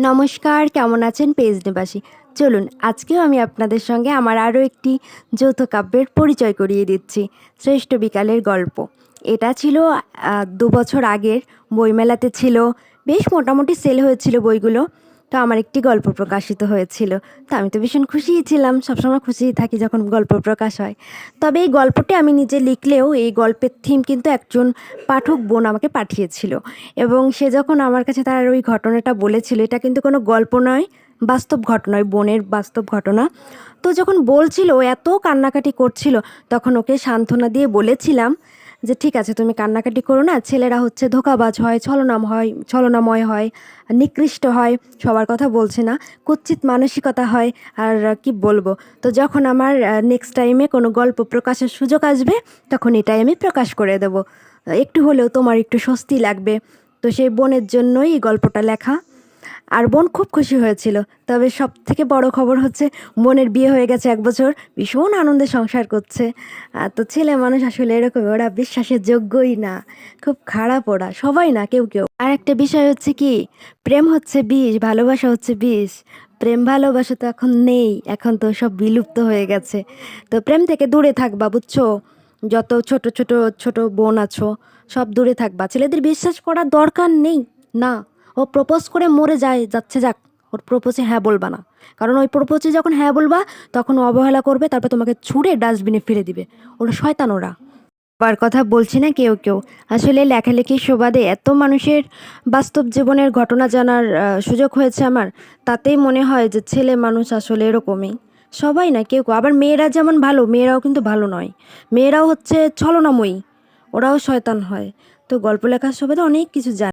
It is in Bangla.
নমস্কার, কেমন আছেন পেজ নিবাসী? চলুন আজকেও আমি আপনাদের সঙ্গে আমার আরও একটি যৌথ কাব্যের পরিচয় করিয়ে দিচ্ছি। শ্রেষ্ঠ বিকালের গল্প। এটা ছিল ২ বছর আগের বইমেলাতে ছিল। বেশ মোটামুটি সেল হয়েছিল বইগুলো। তো আমার একটি গল্প প্রকাশিত হয়েছিল। তো আমি তো ভীষণ খুশিই ছিলাম। সবসময় খুশিই থাকি যখন গল্প প্রকাশ হয়। তবে এই গল্পটি আমি নিজে লিখলেও এই গল্পের থিম কিন্তু একজন পাঠক বোন আমাকে পাঠিয়েছিল। এবং সে যখন আমার কাছে তার ওই ঘটনাটা বলেছিল, এটা কিন্তু কোনো গল্প নয়, বাস্তব ঘটনা, ওই বোনের বাস্তব ঘটনা। তো যখন বলছিল, ও এত কান্নাকাটি করছিল, তখন ওকে সান্ত্বনা দিয়ে বলেছিলাম যে, "ঠিক আছে, তুমি কান্নাকাটি করো না। ছেলেরা হচ্ছে ধোঁকাবাজ হয়, ছলনাময় হয়, নিকৃষ্ট হয়, সবার কথা বলছি না, কুৎসিত মানসিকতা হয়। আর কি বলবো? তো যখন আমার নেক্সট টাইমে কোনো গল্প প্রকাশের সুযোগ আসবে, তখন এটাই আমি প্রকাশ করে দেবো। একটু হলেও তোমার একটু স্বস্তি লাগবে।" তো সেই বোনের জন্যই এই গল্পটা লেখা। আর বোন খুব খুশি হয়েছিল। তবে সবথেকে বড় খবর হচ্ছে, বোনের বিয়ে হয়ে গেছে ১ বছর। ভীষণ আনন্দে সংসার করছে। তো ছেলে মানুষ আসলে এরকমই, ওরা বিশ্বাসের যোগ্যই না। খুব খারাপ ওরা, সবাই না, কেউ। আরেকটা বিষয় হচ্ছে কি, প্রেম হচ্ছে বিষ, ভালোবাসা হচ্ছে বিষ। প্রেম ভালোবাসা তো এখন নেই, এখন তো সব বিলুপ্ত হয়ে গেছে। তো প্রেম থেকে দূরে থাকবা, বুঝছো? যত ছোট বোন আছো, সব দূরে থাকবা। ছেলেদের বিশ্বাস করার দরকার নেই। না, ও প্রপোজ করে মরে যাচ্ছে যাক, ওর প্রপোজে হ্যাঁ বলবা না। কারণ ওই প্রপোজে যখন হ্যাঁ বলবা, তখন ও অবহেলা করবে, তারপর তোমাকে ছুঁড়ে ডাস্টবিনে ফেলে দিবে। ওরা শয়তান ওরা। সবার কথা বলছি না, কেউ। আসলে লেখালেখির সুবাদে এত মানুষের বাস্তব জীবনের ঘটনা জানার সুযোগ হয়েছে আমার। তাতেই মনে হয় যে ছেলে মানুষ আসলে এরকমই। সবাই না, কেউ। আবার মেয়েরা যেমন ভালো, মেয়েরাও কিন্তু ভালো নয়। মেয়েরাও হচ্ছে ছলনাময়ী, ওরাও শয়তান হয়। তো গল্প লেখার সুবাদে অনেক কিছু জানি।